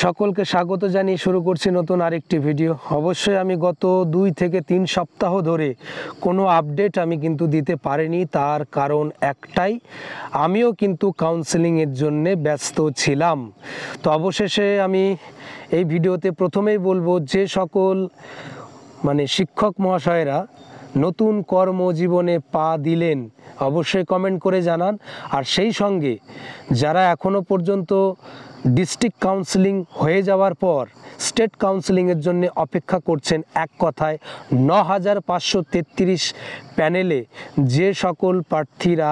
সকলকে স্বাগত জানিয়ে শুরু করছি নতুন আরেকটি ভিডিও। অবশ্যই আমি গত 2 থেকে 3 সপ্তাহ ধরে কোনো আপডেট আমি কিন্তু দিতে পারিনি, তার কারণ একটাই, আমিও কিন্তু কাউন্সেলিংয়ের জন্য ব্যস্ত ছিলাম। তো অবশেষে আমি এই ভিডিওতে প্রথমেই বলবো, যে সকল শিক্ষক মহাশয়রা নতুন কর্মজীবনে পা দিলেন অবশ্যই কমেন্ট করে জানান। আর সেই সঙ্গে যারা এখনও পর্যন্ত ডিস্ট্রিক্ট কাউন্সেলিং হয়ে যাওয়ার পর স্টেট কাউন্সেলিংয়ের জন্য অপেক্ষা করছেন, এক কথায় 9533 প্যানেলে যে সকল প্রার্থীরা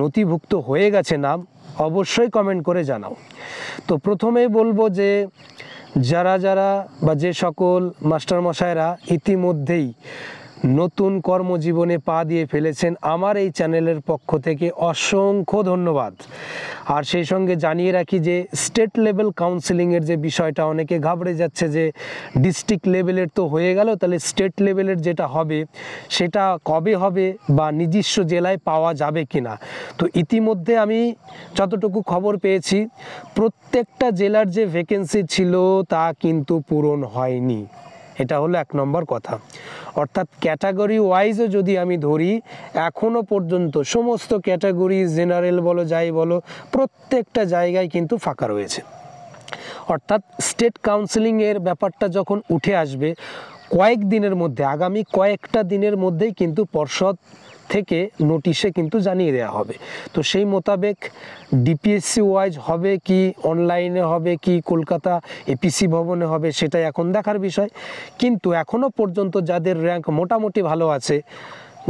নথিভুক্ত হয়ে গেছে নাম, অবশ্যই কমেন্ট করে জানাও। তো প্রথমেই বলবো যে যারা যে সকল মাস্টারমশাইরা ইতিমধ্যেই নতুন কর্মজীবনে পা দিয়ে ফেলেছেন, আমার এই চ্যানেলের পক্ষ থেকে অসংখ্য ধন্যবাদ। আর সেই সঙ্গে জানিয়ে রাখি যে স্টেট লেভেল কাউন্সেলিংয়ের যে বিষয়টা, অনেকে ঘাবড়ে যাচ্ছে যে ডিস্ট্রিক্ট লেভেলের তো হয়ে গেল, তাহলে স্টেট লেভেলের যেটা হবে সেটা কবে হবে বা নিজস্ব জেলায় পাওয়া যাবে কিনা। তো ইতিমধ্যে আমি যতটুকু খবর পেয়েছি, প্রত্যেকটা জেলার যে ভ্যাকেন্সি ছিল তা কিন্তু পূরণ হয়নি। এটা হলো 1 নম্বর কথা। অর্থাৎ ক্যাটাগরি ওয়াইজও যদি আমি ধরি, এখনও পর্যন্ত সমস্ত ক্যাটাগরি, জেনারেল বলো যাই বলো, প্রত্যেকটা জায়গায় কিন্তু ফাঁকা রয়েছে। অর্থাৎ স্টেট কাউন্সেলিংয়ের ব্যাপারটা যখন উঠে আসবে কয়েক দিনের মধ্যে, আগামী কয়েকটা দিনের মধ্যেই কিন্তু পর্ষদ থেকে নোটিশে কিন্তু জানিয়ে দেওয়া হবে। তো সেই মোতাবেক ডিপিএসসি ওয়াইজ হবে কি, অনলাইনে হবে কি, কলকাতা এপিসি ভবনে হবে, সেটাই এখন দেখার বিষয়। কিন্তু এখনও পর্যন্ত যাদের র্যাঙ্ক মোটামুটি ভালো আছে,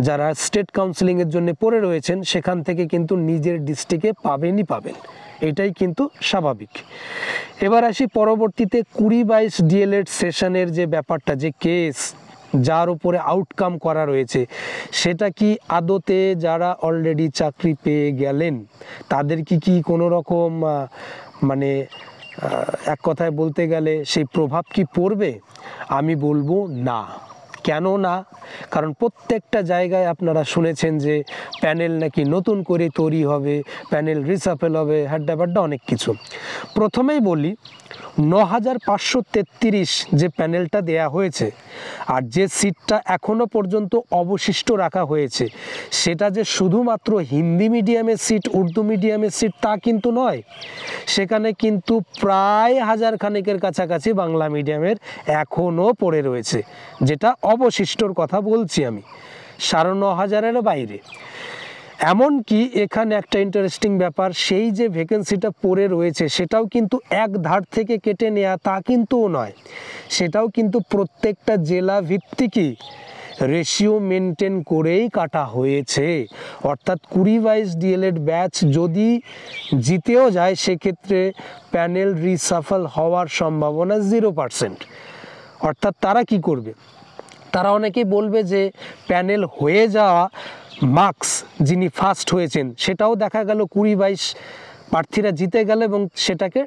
যারা স্টেট কাউন্সেলিংয়ের জন্য পড়ে রয়েছেন, সেখান থেকে কিন্তু নিজের ডিস্ট্রিক্টে পাবেন, এটাই কিন্তু স্বাভাবিক। এবার আসি পরবর্তীতে 20-22 ডিএলএড সেশনের যে ব্যাপারটা, যে কেস যার উপরে আউটকাম করা রয়েছে, সেটা কি আদতে যারা অলরেডি চাকরি পেয়ে গেলেন তাদের কি কোনো রকম এক কথায় বলতে গেলে সেই প্রভাব কি পড়বে? আমি বলবো না। কেন না? কারণ প্রত্যেকটা জায়গায় আপনারা শুনেছেন যে প্যানেল নাকি নতুন করে তৈরি হবে, প্যানেল রিসাফেল হবে, হাড্ডাবাড্ডা অনেক কিছু। প্রথমেই বলি, 9533 যে প্যানেলটা দেয়া হয়েছে আর যে সিটটা এখনও পর্যন্ত অবশিষ্ট রাখা হয়েছে, সেটা যে শুধুমাত্র হিন্দি মিডিয়ামের সিট, উর্দু মিডিয়ামের সিট তা কিন্তু নয়। সেখানে কিন্তু প্রায় 1000 খানেকের কাছাকাছি বাংলা মিডিয়ামের এখনও পড়ে রয়েছে, যেটা অবশিষ্টর কথা বলছি আমি, 95,000-এর বাইরে। এমনকি এখানে একটা ইন্টারেস্টিং ব্যাপার, সেই যে ভ্যাকেন্সিটা পড়ে রয়েছে সেটাও কিন্তু এক ধার থেকে কেটে নেওয়া তা কিন্তুও নয়, সেটাও কিন্তু প্রত্যেকটা জেলা ভিত্তিকই রেশিও মেনটেন করেই কাটা হয়েছে। অর্থাৎ 20-22 ডিএলএড ব্যাচ যদি জিতেও যায়, সেক্ষেত্রে প্যানেল রিসাফল হওয়ার সম্ভাবনা 0%। অর্থাৎ তারা কি করবে? তারা অনেকেই বলবে যে প্যানেল হয়ে যাওয়া মার্কস যিনি ফার্স্ট হয়েছেন, সেটাও দেখা গেল 20-22 প্রার্থীরা জিতে গেল এবং সেটাকে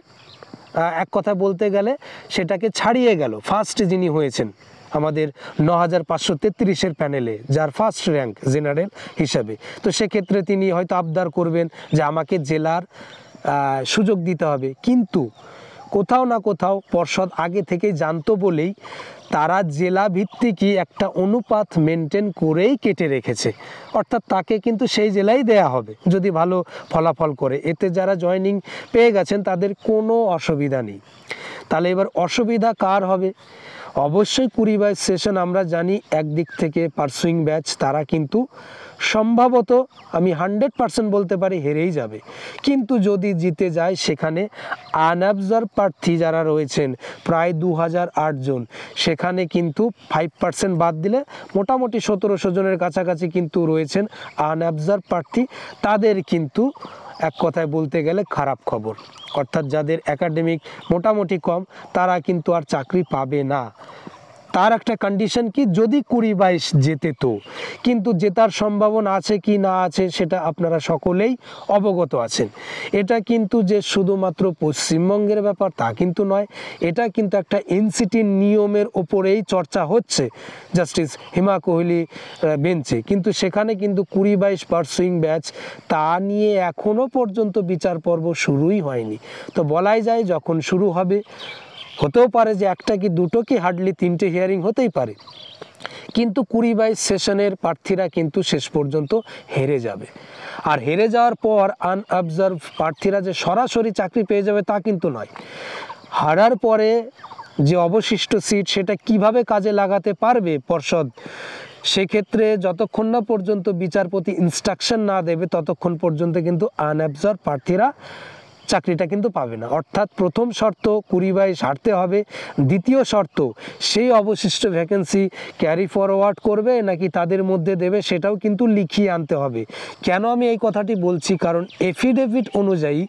এক কথা বলতে গেলে সেটাকে ছাড়িয়ে গেল ফার্স্ট যিনি হয়েছেন আমাদের 9533-এর প্যানেলে, যার ফার্স্ট র্যাঙ্ক জেনারেল হিসাবে। তো সেক্ষেত্রে তিনি হয়তো আবদার করবেন যে আমাকে জেলার সুযোগ দিতে হবে। কিন্তু কোথাও না কোথাও পর্ষদ আগে থেকেই জানতো বলেই তারা জেলা ভিত্তিকই একটা অনুপাত মেনটেন করেই কেটে রেখেছে। অর্থাৎ তাকে কিন্তু সেই জেলাই দেয়া হবে যদি ভালো ফলাফল করে। এতে যারা জয়েনিং পেয়ে গেছেন তাদের কোনো অসুবিধা নেই। তাহলে এবার অসুবিধা কার হবে? অবশ্যই 20-22 সেশন আমরা জানি একদিক থেকে পারসুইং ব্যাচ, তারা কিন্তু সম্ভবত আমি 100% বলতে পারি হেরেই যাবে। কিন্তু যদি জিতে যায়, সেখানে আনঅবজার্ভ প্রার্থী যারা রয়েছেন প্রায় 2008 জন, সেখানে কিন্তু 5% বাদ দিলে মোটামুটি 1700 জনের কাছাকাছি কিন্তু রয়েছেন আনঅবজার্ভ প্রার্থী। তাদের কিন্তু এক কথায় বলতে গেলে খারাপ খবর। অর্থাৎ যাদের একাডেমিক মোটামুটি কম, তারা কিন্তু আর চাকরি পাবে না। তার একটা কন্ডিশন কি, যদি 20-22 জেতে তো, কিন্তু জেতার সম্ভাবনা আছে কি না আছে সেটা আপনারা সকলেই অবগত আছেন। এটা কিন্তু যে শুধুমাত্র পশ্চিমবঙ্গের ব্যাপার তা কিন্তু নয়, এটা কিন্তু একটা এনসিটির নিয়মের ওপরেই চর্চা হচ্ছে জাস্টিস হিমা কোহলি বেঞ্চে, কিন্তু সেখানে কিন্তু 20-22 পারসুইং ব্যাচ তা নিয়ে এখনও পর্যন্ত বিচার পর্ব শুরুই হয়নি। তো বলাই যায় যখন শুরু হবে, হতেও পারে যে একটা কি দুটো কি হার্ডলি 3টে হিয়ারিং হতেই পারে, কিন্তু 20-22 সেশনের প্রার্থীরা কিন্তু শেষ পর্যন্ত হেরে যাবে। আর হেরে যাওয়ার পর আনঅবজার্ভ প্রার্থীরা যে সরাসরি চাকরি পেয়ে যাবে তা কিন্তু নয়। হারার পরে যে অবশিষ্ট সিট সেটা কিভাবে কাজে লাগাতে পারবে পর্ষদ, সেক্ষেত্রে যতক্ষণ না পর্যন্ত বিচারপতি ইনস্ট্রাকশন না দেবে ততক্ষণ পর্যন্ত কিন্তু আনঅবজার্ভ প্রার্থীরা চাকরিটা কিন্তু পাবে না। অর্থাৎ প্রথম শর্ত 20-22 হারতে হবে, দ্বিতীয় শর্ত সেই অবশিষ্ট ভ্যাকেন্সি ক্যারি ফরওয়ার্ড করবে নাকি তাদের মধ্যে দেবে সেটাও কিন্তু লিখিয়ে আনতে হবে। কেন আমি এই কথাটি বলছি, কারণ এফিডেভিট অনুযায়ী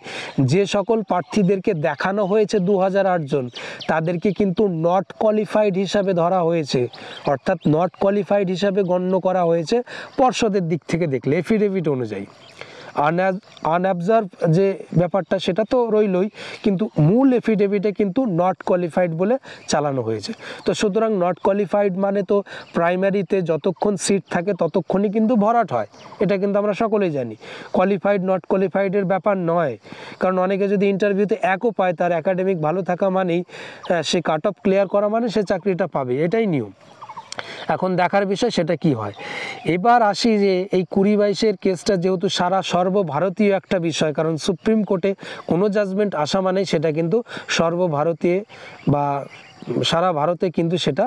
যে সকল প্রার্থীদেরকে দেখানো হয়েছে 2008 জন, তাদেরকে কিন্তু নট কোয়ালিফাইড হিসাবে ধরা হয়েছে, অর্থাৎ নট কোয়ালিফাইড হিসাবে গণ্য করা হয়েছে পর্ষদের দিক থেকে দেখলে এফিডেভিট অনুযায়ী। আনঅবজার্ভ যে ব্যাপারটা সেটা তো রইলই, কিন্তু মূল এফিডেভিটে কিন্তু নট কোয়ালিফাইড বলে চালানো হয়েছে। তো সুতরাং নট কোয়ালিফাইড মানে তো প্রাইমারিতে যতক্ষণ সিট থাকে ততক্ষণই কিন্তু ভরাট হয়, এটা কিন্তু আমরা সকলেই জানি। কোয়ালিফাইড নট কোয়ালিফাইডের ব্যাপার নয়, কারণ অনেকে যদি ইন্টারভিউতে একও পায়, তার একাডেমিক ভালো থাকা মানেই সে কাট অফ ক্লিয়ার করা মানে সে চাকরিটা পাবে, এটাই নিয়ম। এখন দেখার বিষয় সেটা কি হয়। এবার আসি যে এই 20-22 কেসটা যেহেতু সর্বভারতীয় একটা বিষয়, কারণ সুপ্রিম কোর্টে কোনো জাজমেন্ট আসা মানে সেটা কিন্তু সর্বভারতীয় বা সারা ভারতে কিন্তু সেটা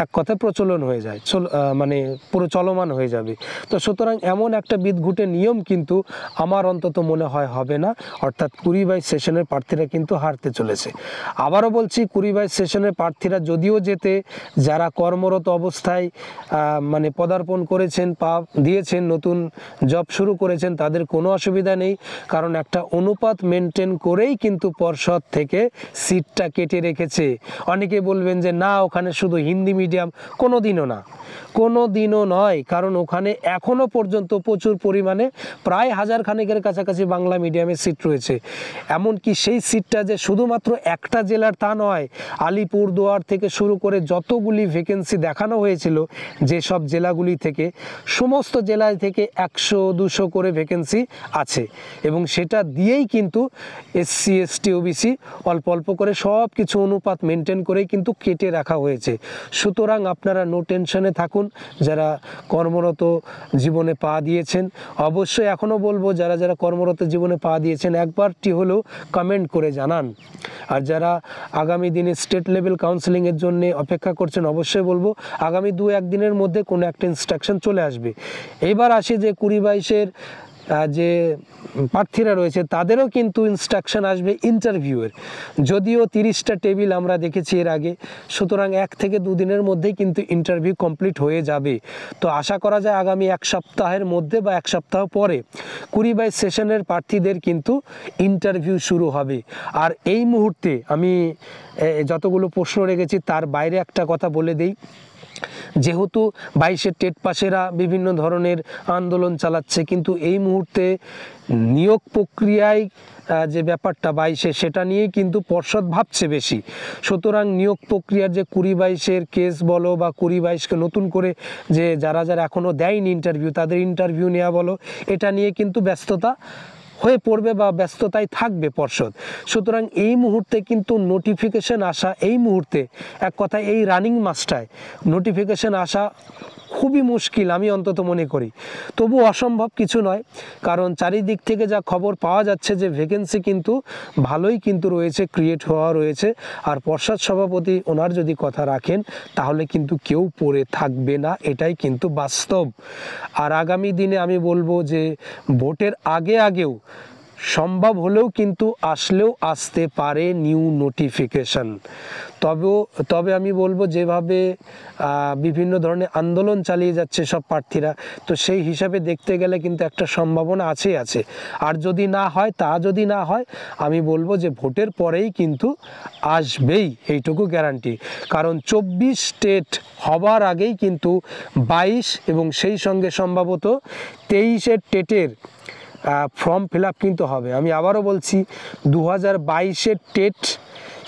এক কথায় প্রচলন হয়ে যায়, মানে পুরো চলমান হয়ে যাবে। তো সুতরাং এমন একটা বিদঘুটে নিয়ম কিন্তু আমার অন্তত মনে হয় হবে না, অর্থাৎ 20-22 সেশনের প্রার্থীরা কিন্তু হারতে চলেছে। আবারও বলছি, 20-22 সেশনের প্রার্থীরা যদিও যেতে, যারা কর্মরত অবস্থায় মানে পদার্পণ করেছেন, দিয়েছেন, নতুন জব শুরু করেছেন, তাদের কোনো অসুবিধা নেই, কারণ একটা অনুপাত মেনটেন করেই কিন্তু পর্ষদ থেকে সিটটা কেটে রেখেছে। অনেকে বলবেন যে না ওখানে শুধু হিন্দি মিডিয়াম, কোনো দিনও নয়, কারণ ওখানে এখনও পর্যন্ত প্রচুর পরিমাণে প্রায় 1000 খানেকের কাছাকাছি বাংলা মিডিয়ামের সিট রয়েছে। এমনকি সেই সিটটা যে শুধুমাত্র একটা জেলার তা নয়, আলিপুরদুয়ার থেকে শুরু করে যতগুলি ভ্যাকেন্সি দেখানো হয়েছিল যেসব জেলাগুলি থেকে, সমস্ত জেলায় থেকে 100-200 করে ভ্যাকেন্সি আছে, এবং সেটা দিয়েই কিন্তু SC ST OBC অল্প অল্প করে সব কিছু অনুপাত মেনটেন করেই কিন্তু কেটে রাখা হয়েছে। সুতরাং আপনারা নো টেনশনে থাকুন, যারা কর্মরত জীবনে পা দিয়েছেন। অবশ্যই এখনও বলবো, যারা যারা কর্মরত জীবনে পা দিয়েছেন একবারটি হলেও কমেন্ট করে জানান। আর যারা আগামী দিনে স্টেট লেভেল কাউন্সেলিংয়ের জন্য অপেক্ষা করছেন, অবশ্যই বলবো আগামী 2-1 দিনের মধ্যে কোনো একটা ইনস্ট্রাকশন চলে আসবে। এবার আসি যে 20-22-এর যে প্রার্থীরা রয়েছে তাদেরও কিন্তু ইনস্ট্রাকশন আসবে ইন্টারভিউয়ের, যদিও 30টা টেবিল আমরা দেখেছি এর আগে, সুতরাং 1 থেকে 2 দিনের মধ্যেই কিন্তু ইন্টারভিউ কমপ্লিট হয়ে যাবে। তো আশা করা যায় আগামী 1 সপ্তাহের মধ্যে বা 1 সপ্তাহ পরে 20-22 সেশনের প্রার্থীদের কিন্তু ইন্টারভিউ শুরু হবে। আর এই মুহূর্তে আমি যতগুলো প্রশ্ন রেখেছি তার বাইরে একটা কথা বলে দেই, যেহেতু 22-এর টেট পাশেরা বিভিন্ন ধরনের আন্দোলন চালাচ্ছে, কিন্তু এই মুহূর্তে নিয়োগ প্রক্রিয়ায় যে ব্যাপারটা 22-এ সেটা নিয়েই কিন্তু পর্ষদ ভাবছে বেশি। সুতরাং নিয়োগ প্রক্রিয়ার যে 20-22-এর কেস বলো বা 20-22-কে নতুন করে যে যারা এখনও দেয়নি ইন্টারভিউ তাদের ইন্টারভিউ নেওয়া বলো, এটা নিয়ে কিন্তু ব্যস্ততা হয়ে পড়বে বা ব্যস্ততায় থাকবে পর্ষদ। সুতরাং এই মুহূর্তে কিন্তু নোটিফিকেশন আসা, এই মুহূর্তে এক কথায় এই রানিং মাসটায় নোটিফিকেশন আসা খুবই মুশকিল আমি অন্তত মনে করি। তবু অসম্ভব কিছু নয়, কারণ চারিদিক থেকে যা খবর পাওয়া যাচ্ছে যে ভ্যাকেন্সি কিন্তু ভালোই কিন্তু রয়েছে, ক্রিয়েট হওয়া রয়েছে। আর পর্ষদ সভাপতি ওনার যদি কথা রাখেন তাহলে কিন্তু কেউ পড়ে থাকবে না, এটাই কিন্তু বাস্তব। আর আগামী দিনে আমি বলবো যে ভোটের আগেও সম্ভব হলেও কিন্তু আসলেও আসতে পারে নিউ নোটিফিকেশন। তবে আমি বলবো যেভাবে বিভিন্ন ধরনের আন্দোলন চালিয়ে যাচ্ছে সব প্রার্থীরা, তো সেই হিসাবে দেখতে গেলে কিন্তু একটা সম্ভাবনা আছে। আর যদি না হয়, যদি না হয়, আমি বলবো যে ভোটের পরেই কিন্তু আসবেই, এইটুকু গ্যারান্টি। কারণ 24 স্টেট হবার আগেই কিন্তু 22 এবং সেই সঙ্গে সম্ভবত 23-এর টেটের ফর্ম ফিল আপ কিন্তু হবে। আমি আবারও বলছি, 2022-এর টেট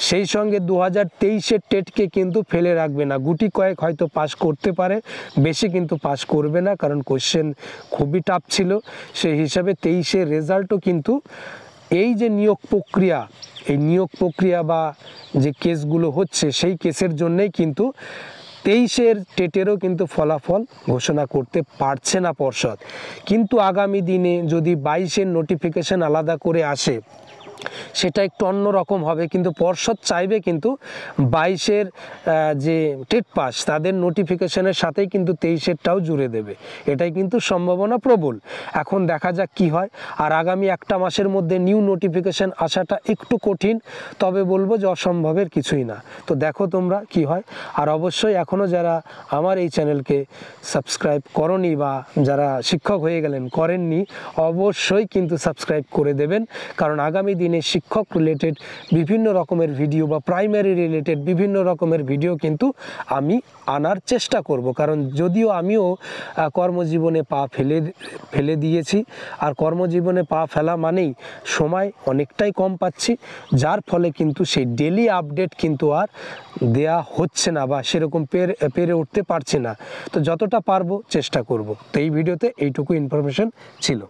সেই সঙ্গে 2023-এর টেটকে কিন্তু ফেলে রাখবে না। গুটি কয়েক হয়তো পাস করতে পারে, বেশি কিন্তু পাস করবে না, কারণ কোশ্চেন খুবই টাফ ছিল। সেই হিসাবে 23-এর রেজাল্টও কিন্তু এই যে নিয়োগ প্রক্রিয়া বা যে কেসগুলো হচ্ছে সেই কেসের জন্যেই কিন্তু 23-এর টেটেরও কিন্তু ফলাফল ঘোষণা করতে পারছে না পর্ষদ। কিন্তু আগামী দিনে যদি 22-এর নোটিফিকেশন আলাদা করে আসে, সেটা একটু অন্য রকম হবে। কিন্তু পর্ষদ চাইবে কিন্তু 22-এর যে টেট পাস তাদের নোটিফিকেশনের সাথেই কিন্তু 23-এরটাও জুড়ে দেবে, এটাই কিন্তু সম্ভাবনা প্রবল। এখন দেখা যাক কি হয়। আর আগামী একটা মাসের মধ্যে নিউ নোটিফিকেশন আসাটা একটু কঠিন, তবে বলবো যে অসম্ভবের কিছুই না। তো দেখো তোমরা কি হয়। আর অবশ্যই এখনও যারা আমার এই চ্যানেলকে সাবস্ক্রাইব করনি বা যারা শিক্ষক হয়ে গেলেন করেননি, অবশ্যই কিন্তু সাবস্ক্রাইব করে দেবেন, কারণ আগামী দিনে শিক্ষক রিলেটেড বিভিন্ন রকমের ভিডিও বা প্রাইমারি রিলেটেড বিভিন্ন রকমের ভিডিও কিন্তু আমি আনার চেষ্টা করব। কারণ যদিও আমিও কর্মজীবনে পা ফেলে দিয়েছি, আর কর্মজীবনে পা ফেলা মানেই সময় অনেকটাই কম পাচ্ছি, যার ফলে কিন্তু সেই ডেলি আপডেট কিন্তু আর দেয়া হচ্ছে না বা সেরকম পেরে উঠতে পারছি না। তো যতটা পারবো চেষ্টা করব। তো এই ভিডিওতে এইটুকু ইনফরমেশন ছিল।